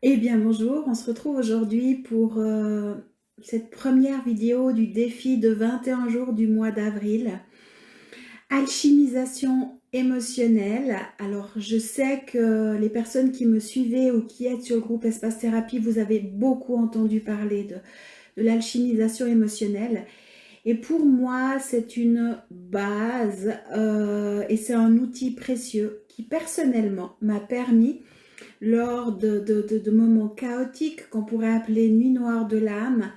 Eh bien bonjour, on se retrouve aujourd'hui pour cette première vidéo du défi de 21 jours du mois d'avril. Alchimisation émotionnelle. Alors je sais que les personnes qui me suivez ou qui êtes sur le groupe Espace Thérapie, vous avez beaucoup entendu parler de l'alchimisation émotionnelle. Et pour moi, c'est une base et c'est un outil précieux qui personnellement m'a permis lors de moments chaotiques qu'on pourrait appeler nuit noire de l'âme,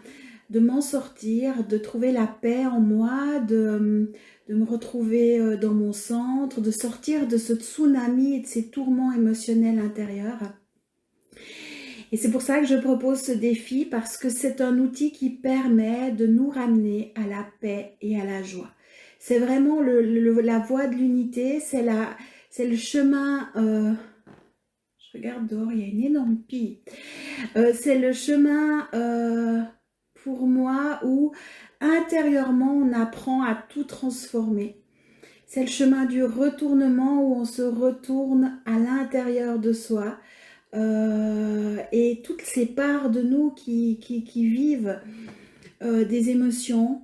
de m'en sortir, de trouver la paix en moi, de me retrouver dans mon centre, de sortir de ce tsunami et de ces tourments émotionnels intérieurs. Et c'est pour ça que je propose ce défi, parce que c'est un outil qui permet de nous ramener à la paix et à la joie. C'est vraiment la voie de l'unité, c'est le chemin... je regarde dehors, il y a une énorme pie. C'est le chemin pour moi où intérieurement on apprend à tout transformer. C'est le chemin du retournement où on se retourne à l'intérieur de soi et toutes ces parts de nous qui vivent des émotions,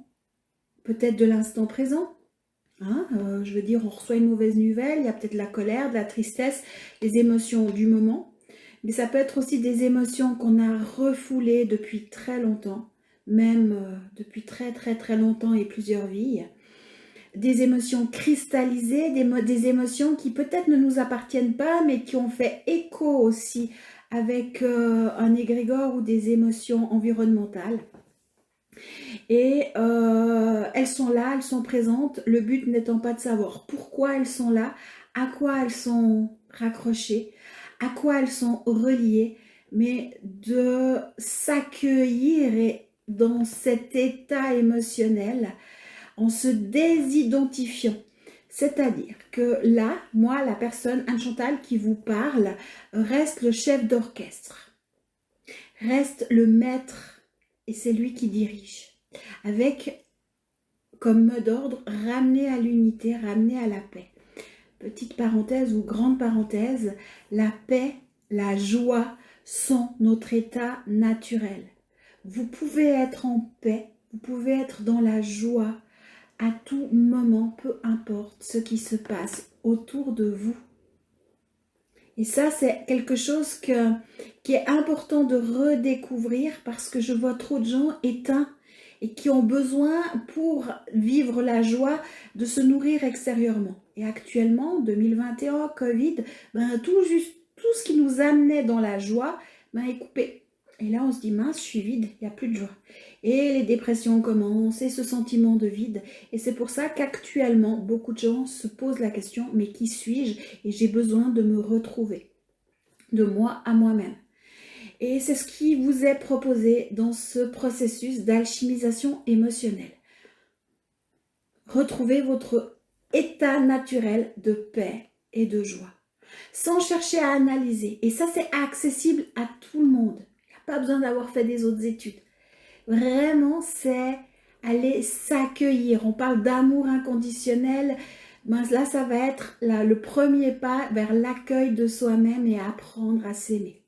peut-être de l'instant présent. Hein, je veux dire, on reçoit une mauvaise nouvelle, il y a peut-être de la colère, de la tristesse, les émotions du moment. Mais ça peut être aussi des émotions qu'on a refoulées depuis très longtemps, même depuis très très très longtemps et plusieurs vies. Des émotions cristallisées, des émotions qui peut-être ne nous appartiennent pas, mais qui ont fait écho aussi avec un égrégore ou des émotions environnementales. Et elles sont là, elles sont présentes, le but n'étant pas de savoir pourquoi elles sont là, à quoi elles sont raccrochées, à quoi elles sont reliées, mais de s'accueillir dans cet état émotionnel en se désidentifiant. C'est-à-dire que là, moi, la personne, Anne Chantal, qui vous parle, reste le chef d'orchestre, reste le maître, et c'est lui qui dirige. Avec comme mot d'ordre, ramener à l'unité, ramener à la paix. Petite parenthèse ou grande parenthèse, la paix, la joie sont notre état naturel. Vous pouvez être en paix, vous pouvez être dans la joie à tout moment, peu importe ce qui se passe autour de vous. Et ça, c'est quelque chose qui est important de redécouvrir, parce que je vois trop de gens éteints et qui ont besoin, pour vivre la joie, de se nourrir extérieurement. Et actuellement, 2021, Covid, tout ce qui nous amenait dans la joie est coupé. Et là, on se dit, mince, je suis vide, il n'y a plus de joie. Et les dépressions commencent, et ce sentiment de vide. Et c'est pour ça qu'actuellement, beaucoup de gens se posent la question, mais qui suis-je? Et j'ai besoin de me retrouver, de moi à moi-même. Et c'est ce qui vous est proposé dans ce processus d'alchimisation émotionnelle. Retrouvez votre état naturel de paix et de joie, sans chercher à analyser. Et ça, c'est accessible à tout le monde. Il n'y a pas besoin d'avoir fait des autres études. Vraiment, c'est aller s'accueillir. On parle d'amour inconditionnel. Là, ça va être le premier pas vers l'accueil de soi-même et apprendre à s'aimer.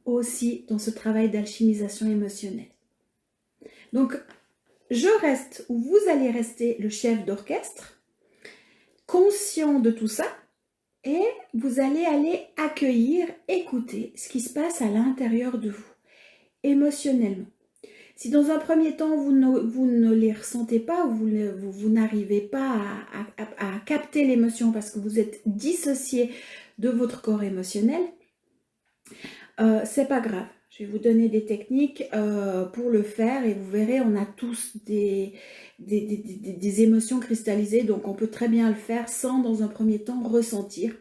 Aussi dans ce travail d'alchimisation émotionnelle. Donc, je reste, ou vous allez rester, le chef d'orchestre, conscient de tout ça, et vous allez aller accueillir, écouter ce qui se passe à l'intérieur de vous, émotionnellement. Si dans un premier temps, vous ne les ressentez pas, vous n'arrivez pas à capter l'émotion parce que vous êtes dissocié de votre corps émotionnel, c'est pas grave. Je vais vous donner des techniques pour le faire, et vous verrez, on a tous des émotions cristallisées, donc on peut très bien le faire sans, dans un premier temps, ressentir.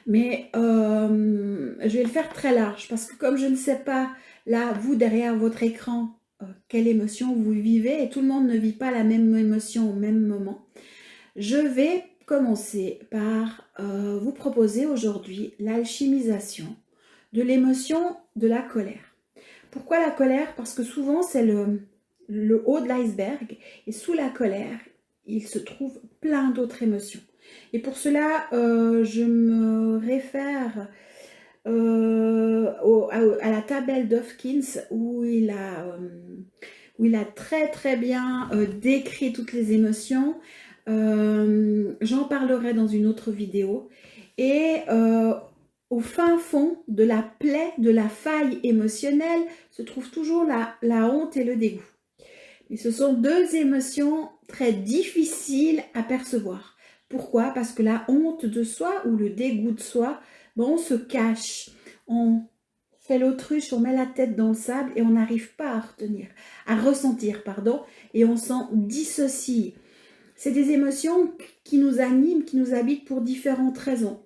Mais je vais le faire très large, parce que comme je ne sais pas, là, vous, derrière votre écran, quelle émotion vous vivez, et tout le monde ne vit pas la même émotion au même moment, je vais commencer par vous proposer aujourd'hui l'alchimisation de l'émotion de la colère. Pourquoi la colère? Parce que souvent c'est le haut de l'iceberg, et sous la colère, il se trouve plein d'autres émotions. Et pour cela, je me réfère à la table d'Hopkins où il a très très bien décrit toutes les émotions. J'en parlerai dans une autre vidéo. Et au fin fond de la plaie, de la faille émotionnelle, se trouve toujours la honte et le dégoût. Et ce sont deux émotions très difficiles à percevoir. Pourquoi? Parce que la honte de soi ou le dégoût de soi, ben on se cache, on fait l'autruche, on met la tête dans le sable et on n'arrive pas à ressentir, pardon, et on s'en dissocie. C'est des émotions qui nous animent, qui nous habitent pour différentes raisons.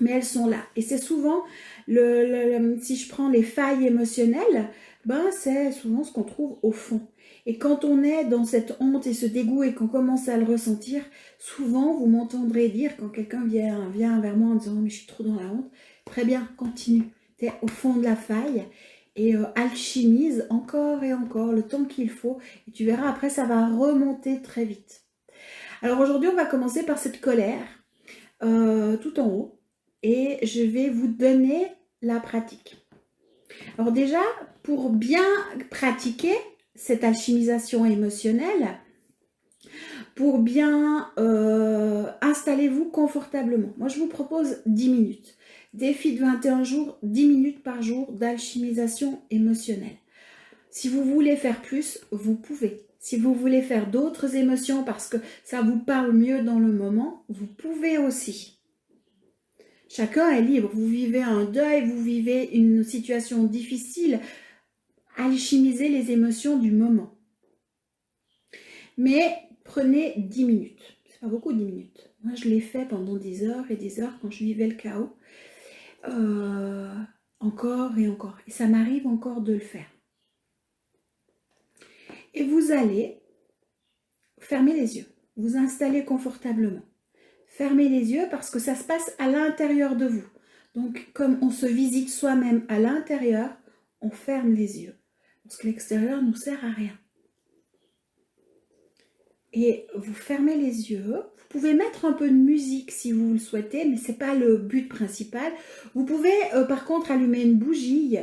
Mais elles sont là. Et c'est souvent, si je prends les failles émotionnelles, ben c'est souvent ce qu'on trouve au fond. Et quand on est dans cette honte et ce dégoût et qu'on commence à le ressentir, souvent vous m'entendrez dire quand quelqu'un vient vers moi en disant « mais je suis trop dans la honte », très bien, continue. Tu es au fond de la faille et alchimise encore et encore le temps qu'il faut. Et tu verras, après ça va remonter très vite. Alors aujourd'hui, on va commencer par cette colère tout en haut. Et je vais vous donner la pratique. Alors déjà, pour bien pratiquer cette alchimisation émotionnelle, pour bien installez-vous confortablement. Moi, je vous propose 10 minutes. Défi de 21 jours, 10 minutes par jour d'alchimisation émotionnelle. Si vous voulez faire plus, vous pouvez. Si vous voulez faire d'autres émotions parce que ça vous parle mieux dans le moment, vous pouvez aussi. Chacun est libre. Vous vivez un deuil, vous vivez une situation difficile. Alchimisez les émotions du moment. Mais prenez 10 minutes. C'est pas beaucoup 10 minutes. Moi, je l'ai fait pendant des heures et des heures quand je vivais le chaos. Encore et encore. Et ça m'arrive encore de le faire. Et vous allez fermer les yeux. Vous installer confortablement. Fermez les yeux parce que ça se passe à l'intérieur de vous. Donc, comme on se visite soi-même à l'intérieur, on ferme les yeux. Parce que l'extérieur ne nous sert à rien. Et vous fermez les yeux. Vous pouvez mettre un peu de musique si vous le souhaitez, mais ce n'est pas le but principal. Vous pouvez par contre allumer une bougie.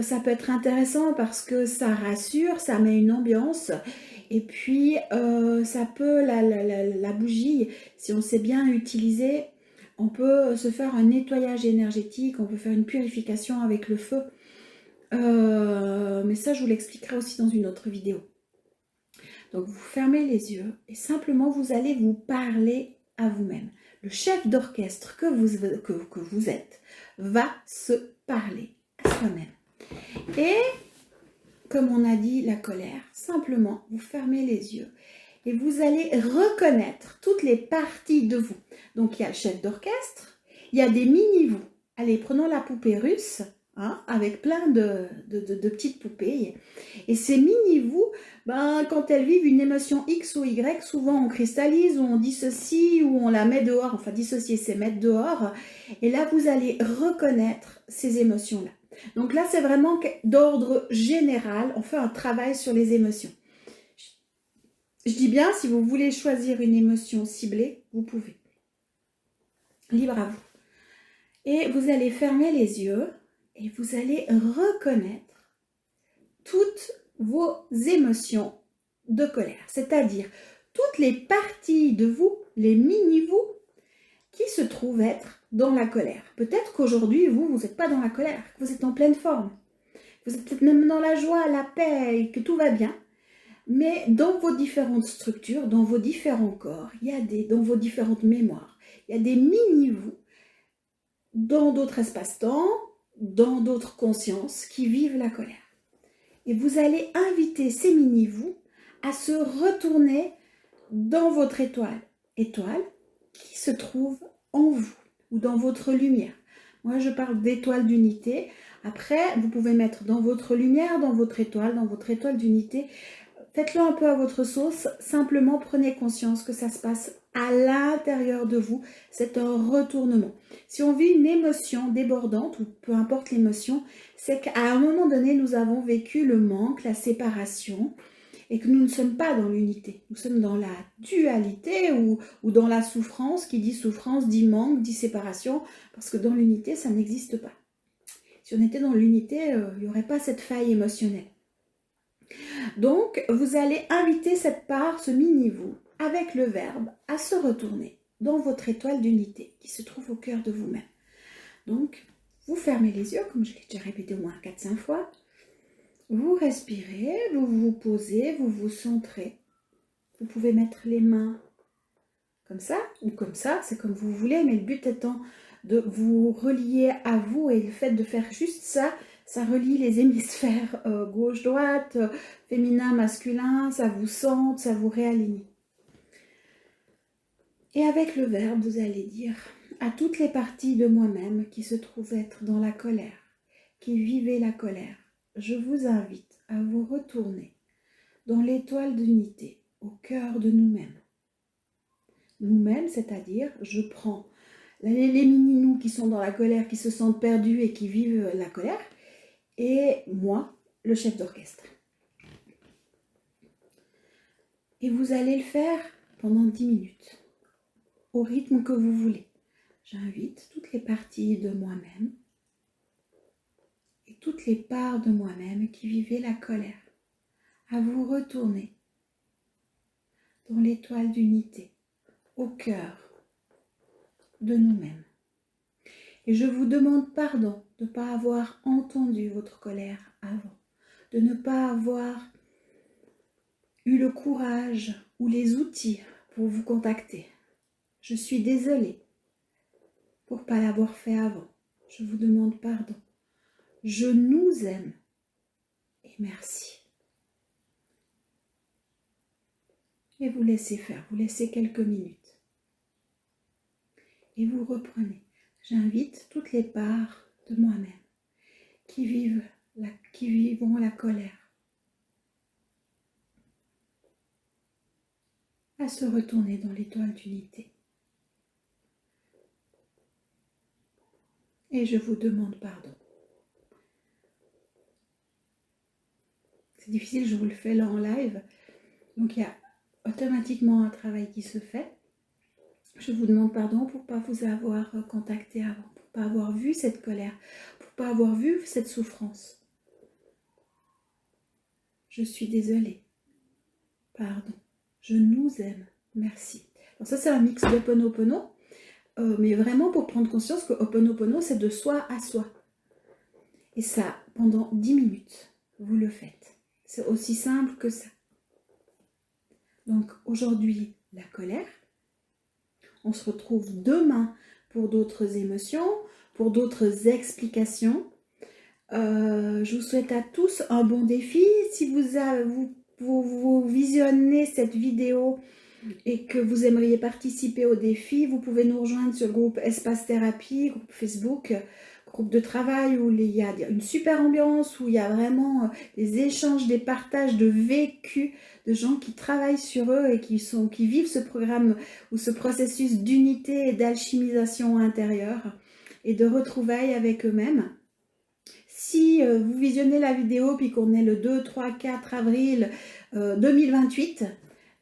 Ça peut être intéressant parce que ça rassure, ça met une ambiance. Et puis, ça peut, la bougie, si on sait bien utiliser, on peut se faire un nettoyage énergétique, on peut faire une purification avec le feu. Mais ça, je vous l'expliquerai aussi dans une autre vidéo. Donc, vous fermez les yeux et simplement, vous allez vous parler à vous-même. Le chef d'orchestre que vous êtes va se parler à soi-même. Et comme on a dit, la colère, simplement, vous fermez les yeux et vous allez reconnaître toutes les parties de vous. Donc, il y a le chef d'orchestre, il y a des mini-vous. Allez, prenons la poupée russe, hein, avec plein de petites poupées. Et ces mini-vous, ben, quand elles vivent une émotion X ou Y, souvent on cristallise ou on dissocie ou on la met dehors. Enfin, dissocier, c'est mettre dehors. Et là, vous allez reconnaître ces émotions-là. Donc là, c'est vraiment d'ordre général. On fait un travail sur les émotions. Je dis bien, si vous voulez choisir une émotion ciblée, vous pouvez. Libre à vous. Et vous allez fermer les yeux et vous allez reconnaître toutes vos émotions de colère. C'est-à-dire toutes les parties de vous, les mini-vous, qui se trouvent être dans la colère. Peut-être qu'aujourd'hui, vous n'êtes pas dans la colère, que vous êtes en pleine forme. Vous êtes peut-être même dans la joie, la paix, et que tout va bien. Mais dans vos différentes structures, dans vos différents corps, dans vos différentes mémoires, il y a des mini-vous, dans d'autres espaces-temps, dans d'autres consciences qui vivent la colère. Et vous allez inviter ces mini-vous à se retourner dans votre étoile qui se trouve en vous ou dans votre lumière. Moi, je parle d'étoile d'unité. Après, vous pouvez mettre dans votre lumière, dans votre étoile d'unité. Faites-le un peu à votre sauce. Simplement, prenez conscience que ça se passe à l'intérieur de vous. C'est un retournement. Si on vit une émotion débordante, ou peu importe l'émotion, c'est qu'à un moment donné, nous avons vécu le manque, la séparation, et que nous ne sommes pas dans l'unité. Nous sommes dans la dualité ou dans la souffrance. Qui dit souffrance dit manque, dit séparation, parce que dans l'unité, ça n'existe pas. Si on était dans l'unité, il n'y aurait pas cette faille émotionnelle. Donc, vous allez inviter cette part, ce mini-vous, avec le verbe, à se retourner dans votre étoile d'unité qui se trouve au cœur de vous-même. Donc, vous fermez les yeux, comme je l'ai déjà répété au moins 4-5 fois. Vous respirez, vous vous posez, vous vous centrez. Vous pouvez mettre les mains comme ça ou comme ça, c'est comme vous voulez, mais le but étant de vous relier à vous, et le fait de faire juste ça, ça relie les hémisphères gauche-droite, féminin-masculin, ça vous centre, ça vous réaligne. Et avec le verbe, vous allez dire à toutes les parties de moi-même qui se trouvent être dans la colère, qui vivaient la colère, je vous invite à vous retourner dans l'étoile d'unité, au cœur de nous-mêmes. Nous-mêmes, c'est-à-dire, je prends les mini-nous qui sont dans la colère, qui se sentent perdus et qui vivent la colère, et moi, le chef d'orchestre. Et vous allez le faire pendant 10 minutes, au rythme que vous voulez. J'invite toutes les parties de moi-même et toutes les parts de moi-même qui vivaient la colère à vous retourner dans l'étoile d'unité, au cœur de nous-mêmes. Et je vous demande pardon de ne pas avoir entendu votre colère avant, de ne pas avoir eu le courage ou les outils pour vous contacter. Je suis désolée pour ne pas l'avoir fait avant. Je vous demande pardon. Je nous aime et merci. Et vous laissez faire, vous laissez quelques minutes. Et vous reprenez. J'invite toutes les parts de moi-même qui vivront la colère à se retourner dans l'étoile d'unité. Et je vous demande pardon. C'est difficile, je vous le fais là en live. Donc il y a automatiquement un travail qui se fait. Je vous demande pardon pour ne pas vous avoir contacté avant, pour ne pas avoir vu cette colère, pour ne pas avoir vu cette souffrance. Je suis désolée. Pardon. Je nous aime. Merci. Alors ça, c'est un mix d'Ho'oponopono, mais vraiment pour prendre conscience que Ho'oponopono, c'est de soi à soi. Et ça, pendant 10 minutes, vous le faites. C'est aussi simple que ça. Donc aujourd'hui, la colère. On se retrouve demain pour d'autres émotions, pour d'autres explications. Je vous souhaite à tous un bon défi. Si vous visionnez cette vidéo et que vous aimeriez participer au défi, vous pouvez nous rejoindre sur le groupe Espace Thérapie, groupe Facebook, groupe de travail où il y a une super ambiance, où il y a vraiment des échanges, des partages de vécus, de gens qui travaillent sur eux et qui vivent ce programme ou ce processus d'unité et d'alchimisation intérieure et de retrouvailles avec eux-mêmes. Si vous visionnez la vidéo puis qu'on est le 2, 3, 4 avril 2028,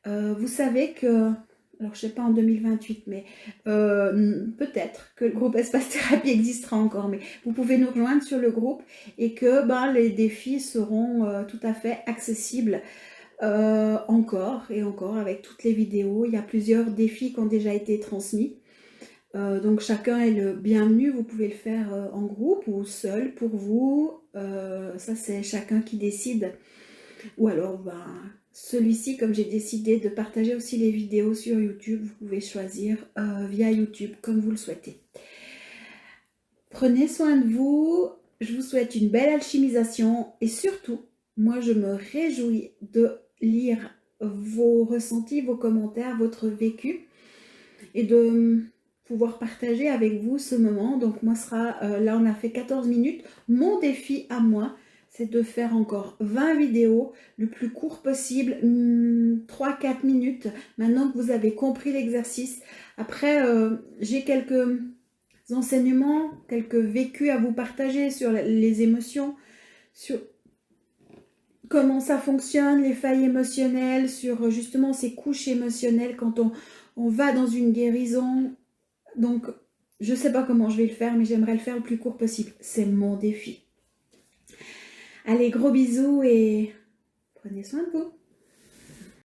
vous savez que, alors je ne sais pas en 2028, mais peut-être que le groupe Espace Thérapie existera encore, mais vous pouvez nous rejoindre sur le groupe et que les défis seront tout à fait accessibles encore et encore avec toutes les vidéos. Il y a plusieurs défis qui ont déjà été transmis. Donc chacun est le bienvenu, vous pouvez le faire en groupe ou seul pour vous, ça c'est chacun qui décide. Ou alors celui-ci, comme j'ai décidé de partager aussi les vidéos sur YouTube, vous pouvez choisir via YouTube comme vous le souhaitez. Prenez soin de vous, je vous souhaite une belle alchimisation et surtout, moi je me réjouis de lire vos ressentis, vos commentaires, votre vécu et de pouvoir partager avec vous ce moment. Donc moi là on a fait 14 minutes, mon défi à moi c'est de faire encore 20 vidéos le plus court possible, 3-4 minutes, maintenant que vous avez compris l'exercice. Après j'ai quelques enseignements, quelques vécus à vous partager sur les émotions, sur comment ça fonctionne, les failles émotionnelles, sur justement ces couches émotionnelles quand on va dans une guérison. Donc, Je ne sais pas comment je vais le faire, mais j'aimerais le faire le plus court possible. C'est mon défi. Allez, gros bisous et prenez soin de vous.